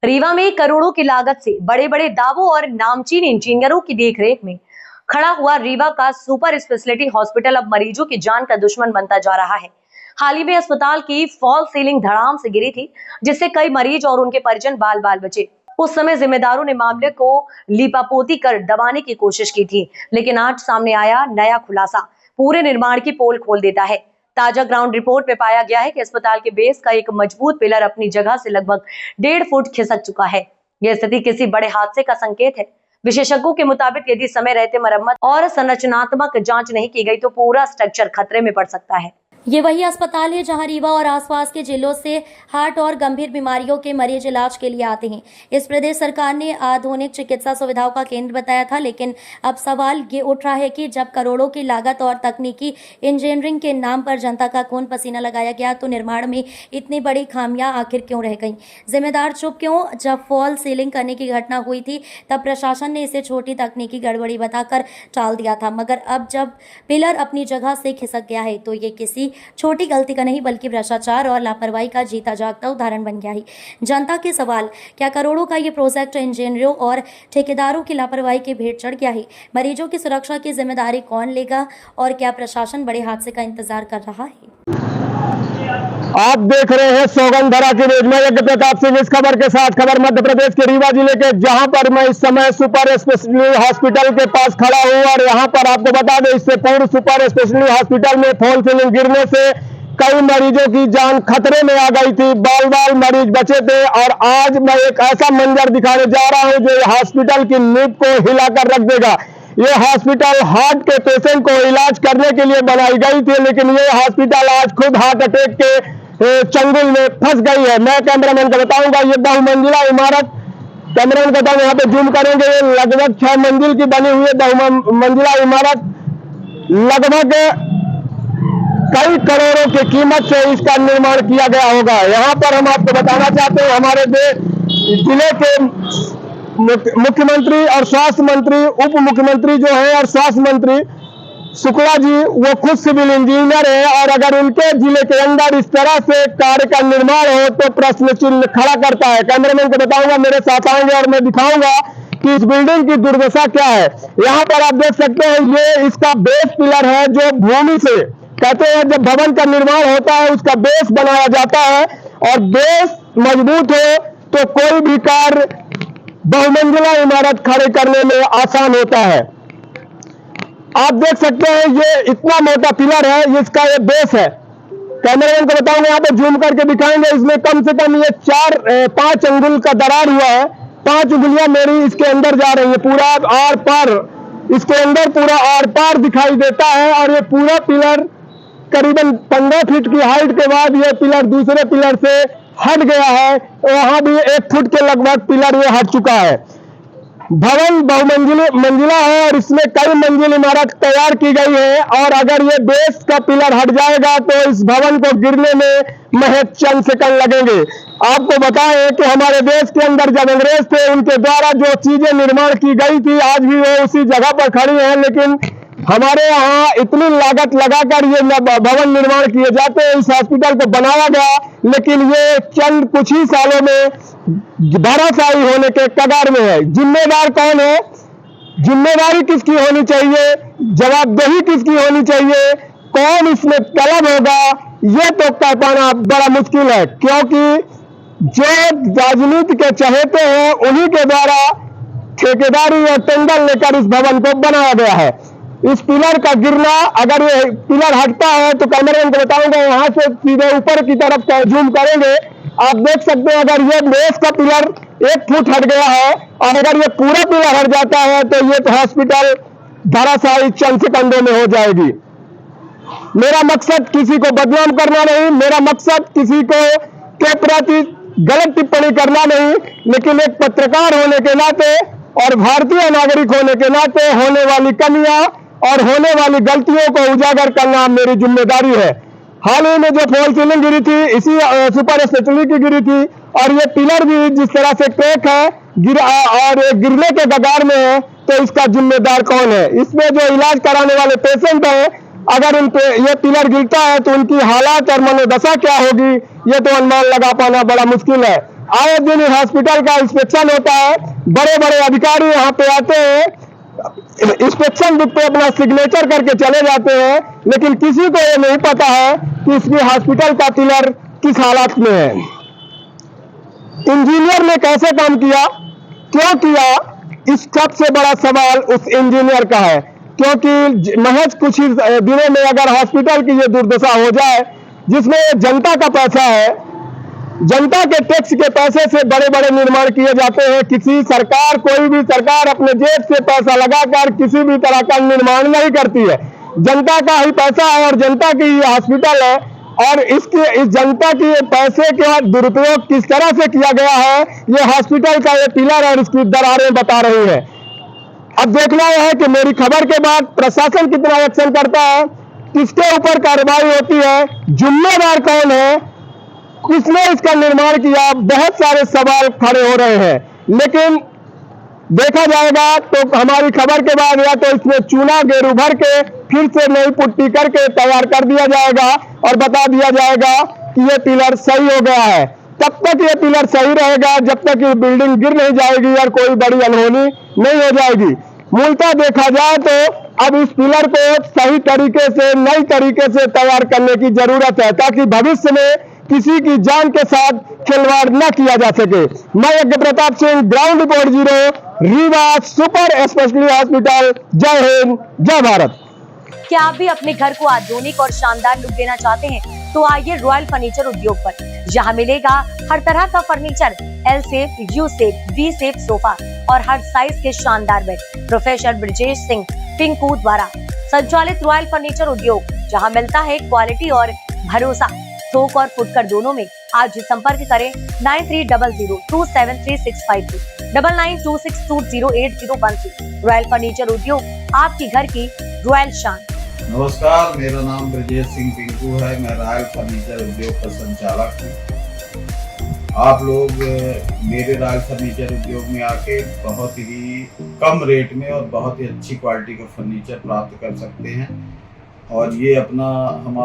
रीवा में करोड़ों की लागत से बड़े बड़े दावों और नामचीन इंजीनियरों की देखरेख में खड़ा हुआ रीवा का सुपर स्पेशलिटी हॉस्पिटल अब मरीजों की जान का दुश्मन बनता जा रहा है। हाल ही में अस्पताल की फॉल सीलिंग धड़ाम से गिरी थी, जिससे कई मरीज और उनके परिजन बाल बाल बचे। उस समय जिम्मेदारों ने मामले को लीपापोती कर दबाने की कोशिश की थी, लेकिन आज सामने आया नया खुलासा पूरे निर्माण की पोल खोल देता है। ताजा ग्राउंड रिपोर्ट में पाया गया है कि अस्पताल के बेस का एक मजबूत पिलर अपनी जगह से लगभग 1.5 फुट खिसक चुका है। यह स्थिति किसी बड़े हादसे का संकेत है। विशेषज्ञों के मुताबिक यदि समय रहते मरम्मत और संरचनात्मक जांच नहीं की गई तो पूरा स्ट्रक्चर खतरे में पड़ सकता है। ये वही अस्पताल है जहां रीवा और आसपास के जिलों से हार्ट और गंभीर बीमारियों के मरीज इलाज के लिए आते हैं। इस प्रदेश सरकार ने आधुनिक चिकित्सा सुविधाओं का केंद्र बताया था, लेकिन अब सवाल ये उठ रहा है कि जब करोड़ों की लागत और तकनीकी इंजीनियरिंग के नाम पर जनता का खून पसीना लगाया गया तो निर्माण में इतनी बड़ी खामियां आखिर क्यों रह गईं? जिम्मेदार चुप क्यों? जब फॉल सीलिंग करने की घटना हुई थी तब प्रशासन ने इसे छोटी तकनीकी गड़बड़ी बताकर टाल दिया था, मगर अब जब पिलर अपनी जगह से खिसक गया है तो ये किसी छोटी गलती का नहीं बल्कि भ्रष्टाचार और लापरवाही का जीता जागता उदाहरण बन गया है। जनता के सवाल, क्या करोड़ों का ये प्रोजेक्ट इंजीनियरों और ठेकेदारों की लापरवाही के भेंट चढ़ गया है? मरीजों की सुरक्षा की जिम्मेदारी कौन लेगा और क्या प्रशासन बड़े हादसे का इंतजार कर रहा है? आप देख रहे हैं सौगंधरा की न्यूज में यज्ञ प्रताप सिंह। इस खबर के साथ खबर मध्य प्रदेश के रीवा जिले के, जहां पर मैं इस समय सुपर स्पेशलिटी हॉस्पिटल के पास खड़ा हूं और यहां पर आपको बता दें, इससे पूर्व सुपर स्पेशलिटी हॉस्पिटल में फॉल सीलिंग गिरने से कई मरीजों की जान खतरे में आ गई थी, बाल बाल मरीज बचे थे। और आज मैं एक ऐसा मंजर दिखाने जा रहा हूं जो हॉस्पिटल की नींव को हिलाकर रख देगा। ये हॉस्पिटल हार्ट के पेशेंट को इलाज करने के लिए बनाई गई थी, लेकिन ये हॉस्पिटल आज खुद हार्ट अटैक के चंगुल में फंस गई है। मैं कैमरामैन को बताऊंगा, ये बहुमंजिला इमारत, कैमरामैन को बताऊंगा, यहाँ पे जूम करेंगे, ये लगभग 6 मंजिल की बनी हुई है बहुमंजिला इमारत। लगभग कई करोड़ों की कीमत से इसका निर्माण किया गया होगा। यहाँ पर हम आपको बताना चाहते हैं, हमारे जिले के मुख्यमंत्री और स्वास्थ्य मंत्री, उप मुख्यमंत्री जो है और स्वास्थ्य मंत्री शुक्ला जी, वो खुद सिविल इंजीनियर है, और अगर उनके जिले के अंदर इस तरह से कार्य का निर्माण हो तो प्रश्न चिन्ह खड़ा करता है। कैमरामैन को बताऊंगा, मेरे साथ आएंगे और मैं दिखाऊंगा कि इस बिल्डिंग की दुर्दशा क्या है। यहाँ पर आप देख सकते हैं, ये इसका बेस पिलर है जो भूमि से, कहते हैं जब भवन का निर्माण होता है उसका बेस बनाया जाता है, और बेस मजबूत हो तो कोई भी कार्य बहुमंजिला इमारत खड़े करने में आसान होता है। आप देख सकते हैं ये इतना मोटा पिलर है, इसका ये बेस है। कैमरामैन को बताऊंगा, यहाँ पे जूम करके दिखाएंगे, इसमें कम से कम ये 5 अंगुल का दरार हुआ है। 5 उंगलियां मेरी इसके अंदर जा रही है, पूरा आर पार इसके अंदर पूरा आर पार दिखाई देता है। और ये पूरा पिलर करीबन 15 फीट की हाइट के बाद ये पिलर दूसरे पिलर से हट गया है, वहां भी 1 फुट के लगभग पिलर ये हट चुका है। भवन बहुमंजिला है और इसमें कई मंजिल इमारत तैयार की गई है, और अगर ये बेस का पिलर हट जाएगा तो इस भवन को गिरने में महज चंद सेकंड लगेंगे। आपको बताएं कि हमारे देश के अंदर जब अंग्रेज थे, उनके द्वारा जो चीजें निर्माण की गई थी आज भी वो उसी जगह पर खड़ी हैं, लेकिन हमारे यहाँ इतनी लागत लगाकर ये भवन निर्माण किए जाते हैं, इस हॉस्पिटल को बनाया गया, लेकिन ये चंद कुछ ही सालों में धराशायी होने के कगार में है। जिम्मेदार कौन है? जिम्मेदारी किसकी होनी चाहिए? जवाबदेही किसकी होनी चाहिए? कौन इसमें तलब होगा? ये तो कह पाना बड़ा मुश्किल है, क्योंकि जो राजनीति के चहेते हैं उन्हीं के द्वारा ठेकेदारी और टेंडर लेकर इस भवन को बनाया गया है। इस पिलर का गिरना, अगर ये पिलर हटता है तो कैमरामैन को बताऊंगा, यहाँ से सीधे ऊपर की तरफ जूम करेंगे, आप देख सकते हैं अगर ये बेस का पिलर 1 फुट हट गया है और अगर ये पूरा पिलर हट जाता है तो ये तो हॉस्पिटल धराशायी चंद सेकंडों में हो जाएगी। मेरा मकसद किसी को बदनाम करना नहीं, मेरा मकसद किसी को के प्रति गलत टिप्पणी करना नहीं, लेकिन एक पत्रकार होने के नाते और भारतीय नागरिक होने के नाते होने वाली कमियां और होने वाली गलतियों को उजागर करना मेरी जिम्मेदारी है। हाल ही में जो फॉल सीलिंग गिरी थी, इसी सुपर स्पेशलिटी की गिरी थी, और ये पिलर भी जिस तरह से क्रैक है और गिरने के कगार में है, तो इसका जिम्मेदार कौन है? इसमें जो इलाज कराने वाले पेशेंट हैं, अगर उन पे ये पिलर गिरता है तो उनकी हालात और मनोदशा क्या होगी, ये तो अनुमान लगा पाना बड़ा मुश्किल है। आए दिन हॉस्पिटल का इंस्पेक्शन होता है, बड़े बड़े अधिकारी यहाँ पे आते हैं, इंस्पेक्शन बुक पे अपना सिग्नेचर करके चले जाते हैं, लेकिन किसी को ये नहीं पता है कि इसकी हॉस्पिटल का पिलर किस हालत में है। इंजीनियर ने कैसे काम किया, क्यों किया, इस सबसे बड़ा सवाल उस इंजीनियर का है। क्योंकि महज कुछ ही दिनों में अगर हॉस्पिटल की ये दुर्दशा हो जाए, जिसमें जनता का पैसा है, जनता के टैक्स के पैसे से बड़े बड़े निर्माण किए जाते हैं। किसी सरकार, कोई भी सरकार अपने जेब से पैसा लगाकर किसी भी तरह का निर्माण नहीं करती है। जनता का ही पैसा है और जनता की ही हॉस्पिटल है, और इस जनता के पैसे का दुरुपयोग किस तरह से किया गया है, ये हॉस्पिटल का ये पिलर और इसकी दरारें बता रही है। अब देखना यह है कि मेरी खबर के बाद प्रशासन कितना एक्शन करता है, किसके ऊपर कार्रवाई होती है, जिम्मेदार कौन है, किसने इसका निर्माण किया, बहुत सारे सवाल खड़े हो रहे हैं। लेकिन देखा जाएगा तो हमारी खबर के बाद या तो इसमें चूना गेरू भर के फिर से नई पुट्टी करके तैयार कर दिया जाएगा और बता दिया जाएगा कि ये पिलर सही हो गया है। तब तक ये पिलर सही रहेगा जब तक ये बिल्डिंग गिर नहीं जाएगी और कोई बड़ी अनहोनी नहीं हो जाएगी। मूलतः देखा जाए तो अब इस पिलर को सही तरीके से, नई तरीके से तैयार करने की जरूरत है, ताकि भविष्य में किसी की जान के साथ खिलवाड़ न किया जा सके। मैं यज्ञ Pratap Singh, ground report 0, Rewa super speciality hospital. जय हिंद, जय भारत। क्या आप भी अपने घर को आधुनिक और शानदार लुक देना चाहते हैं? तो आइए रॉयल फर्नीचर उद्योग पर, जहां मिलेगा हर तरह का furniture, L shape, U shape, V shape sofa और हर साइज के शानदार बेड। प्रोफेसर ब्रजेश सिंह पिंकू द्वारा संचालित रॉयल फर्नीचर उद्योग, जहां मिलता है क्वालिटी और भरोसा, थोक और फुटकर दोनों में। आज संपर्क करें 9300273652 9926208013। रॉयल फर्नीचर उद्योग, आपकी घर की रॉयल शान। नमस्कार, मेरा नाम ब्रजेश सिंह पिंकू है। मैं रॉयल फर्नीचर उद्योग का संचालक हूँ। आप लोग मेरे रॉयल फर्नीचर उद्योग में आके बहुत ही कम रेट में और बहुत ही अच्छी क्वालिटी का फर्नीचर प्राप्त कर सकते हैं। और ये अपना हमारा